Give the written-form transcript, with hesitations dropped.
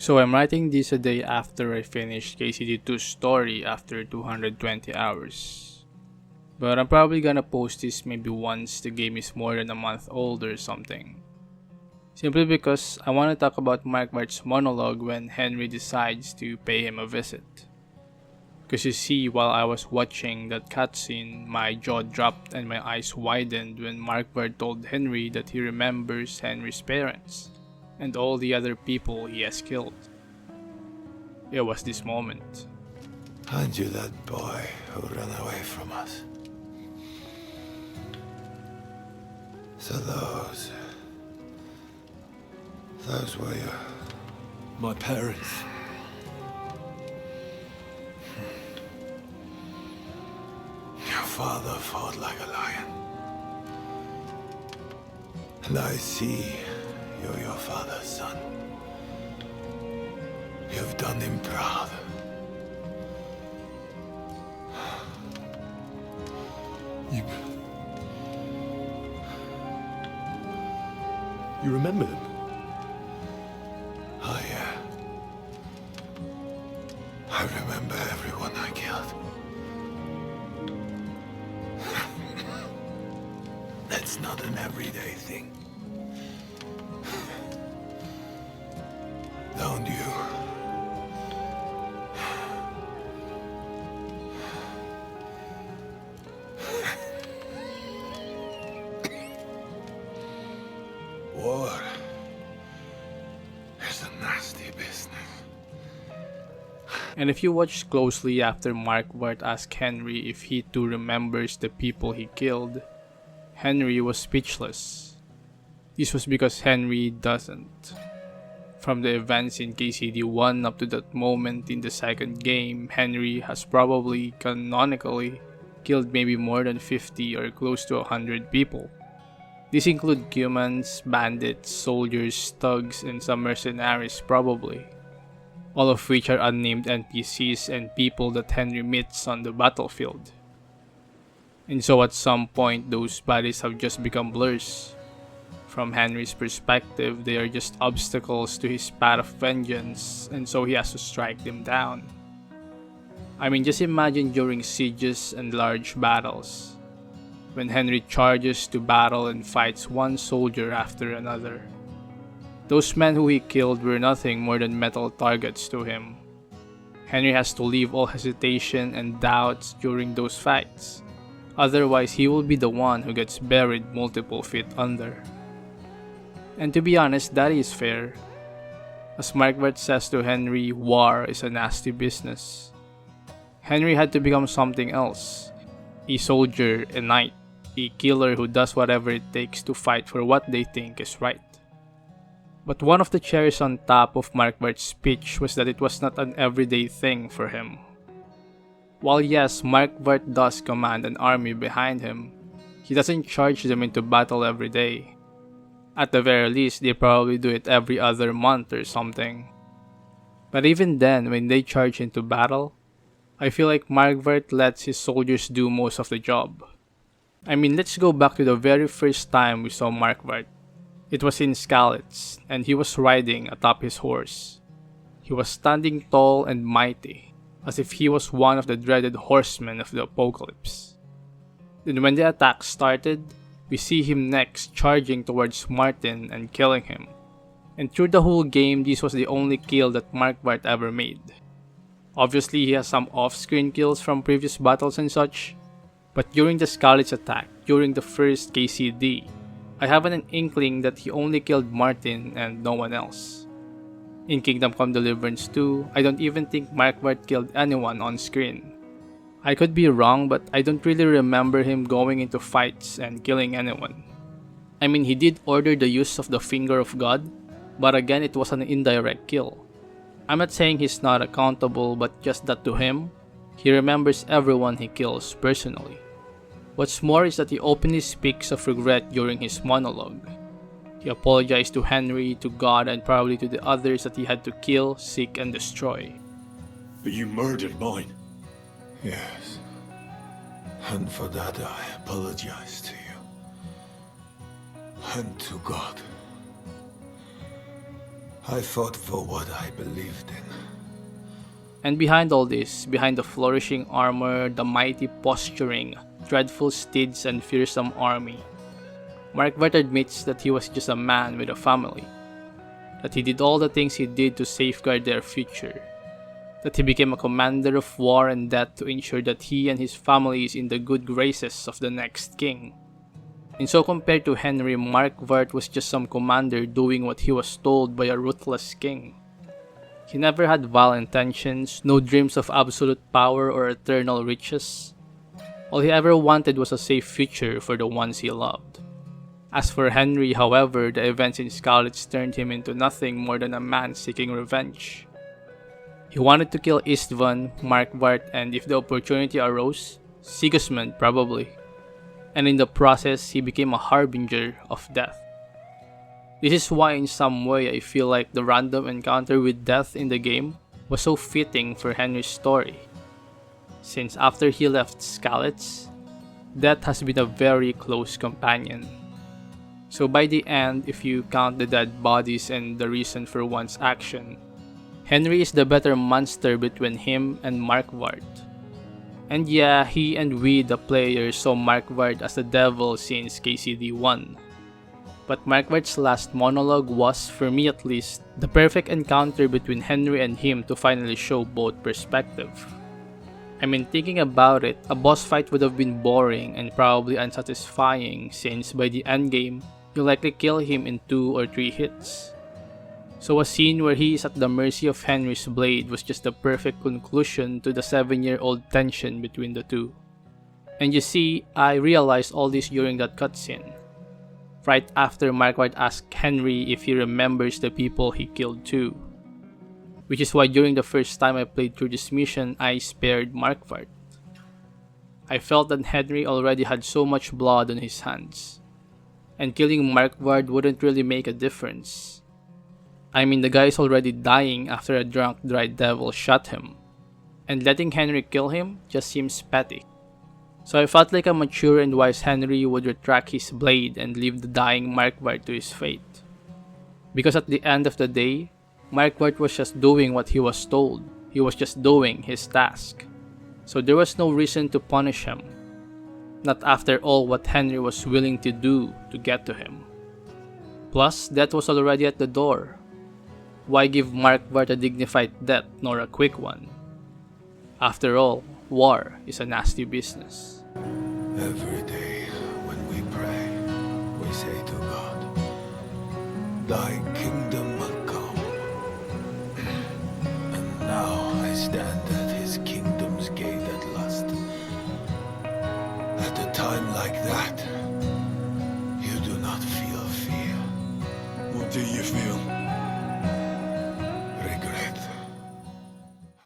So I'm writing this a day after I finished KCD2's story after 220 hours. But I'm probably gonna post this maybe once the game is more than a month old or something. Simply because I want to talk about Markvart's monologue when Henry decides to pay him a visit. Because you see, while I was watching that cutscene, my jaw dropped and my eyes widened when Markvart told Henry that he remembers Henry's parents and all the other people he has killed. It was this moment. Aren't you that boy who ran away from us? So those were my parents. Your father fought like a lion. And I see you're your father's son. You've done him proud. You remember them? Oh yeah. I remember everyone I killed. That's not an everyday thing. Don't you? War is a nasty business. And if you watch closely after Markvart asked Henry if he too remembers the people he killed, Henry was speechless. This was because Henry doesn't. From the events in KCD1 up to that moment in the second game, Henry has probably canonically killed maybe more than 50 or close to 100 people. These include humans, bandits, soldiers, thugs, and some mercenaries probably, all of which are unnamed NPCs and people that Henry meets on the battlefield. And so at some point those bodies have just become blurs. From Henry's perspective, they are just obstacles to his path of vengeance, and so he has to strike them down. I mean, just imagine during sieges and large battles, when Henry charges to battle and fights one soldier after another. Those men who he killed were nothing more than metal targets to him. Henry has to leave all hesitation and doubts during those fights, otherwise he will be the one who gets buried multiple feet under. And to be honest, that is fair. As Markvart says to Henry, war is a nasty business. Henry had to become something else. A soldier, a knight, a killer who does whatever it takes to fight for what they think is right. But one of the cherries on top of Markvart's speech was that it was not an everyday thing for him. While yes, Markvart does command an army behind him, he doesn't charge them into battle every day. At the very least, they probably do it every other month or something. But even then, when they charge into battle, I feel like Markvart lets his soldiers do most of the job. I mean, let's go back to the very first time we saw Markvart. It was in Skalitz, and he was riding atop his horse. He was standing tall and mighty, as if he was one of the dreaded horsemen of the apocalypse. Then when the attack started, we see him next charging towards Martin and killing him. And through the whole game, this was the only kill that Markvart ever made. Obviously, he has some off-screen kills from previous battles and such, but during the Skalitz attack, during the first KCD, I have an inkling that he only killed Martin and no one else. In Kingdom Come Deliverance 2, I don't even think Markvart killed anyone on screen. I could be wrong, but I don't really remember him going into fights and killing anyone. I mean, he did order the use of the Finger of God, but again, it was an indirect kill. I'm not saying he's not accountable, but just that to him, he remembers everyone he kills personally. What's more is that he openly speaks of regret during his monologue. He apologized to Henry, to God, and probably to the others that he had to kill, seek, and destroy. But you murdered mine. Yes. And for that I apologize to you. And to God. I fought for what I believed in. And behind all this, behind the flourishing armor, the mighty posturing, dreadful steeds, and fearsome army, Markvart admits that he was just a man with a family, that he did all the things he did to safeguard their future, that he became a commander of war and death to ensure that he and his family is in the good graces of the next king. And so compared to Henry, Markvart was just some commander doing what he was told by a ruthless king. He never had vile intentions, no dreams of absolute power or eternal riches. All he ever wanted was a safe future for the ones he loved. As for Henry, however, the events in Skalitz turned him into nothing more than a man seeking revenge. He wanted to kill Istvan, Markvart, and if the opportunity arose, Sigismund probably. And in the process, he became a harbinger of death. This is why in some way I feel like the random encounter with death in the game was so fitting for Henry's story. Since after he left Skalitz, death has been a very close companion. So by the end, if you count the dead bodies and the reason for one's action, Henry is the better monster between him and Markvart. And yeah, he and we the players saw Markvart as the devil since KCD 1. But Markvart's last monologue was, for me at least, the perfect encounter between Henry and him to finally show both perspective. I mean, thinking about it, a boss fight would have been boring and probably unsatisfying since by the endgame, you likely kill him in 2 or 3 hits. So a scene where he is at the mercy of Henry's blade was just the perfect conclusion to the 7-year-old tension between the two. And you see, I realized all this during that cutscene. Right after Markvart asked Henry if he remembers the people he killed too. Which is why during the first time I played through this mission, I spared Markvart. I felt that Henry already had so much blood on his hands, and killing Markvart wouldn't really make a difference. I mean, the guy is already dying after a drunk dry devil shot him, and letting Henry kill him just seems petty. So I felt like a mature and wise Henry would retract his blade and leave the dying Markvart to his fate. Because at the end of the day, Markvart was just doing what he was told. He was just doing his task. So there was no reason to punish him. Not after all what Henry was willing to do to get to him. Plus, death was already at the door. Why give Markvart a dignified death nor a quick one? After all, war is a nasty business. Every day when we pray, we say to God, Thy kingdom will come. And now I stand at His kingdom's gate at last. At a time like that, you do not feel fear. What do you feel?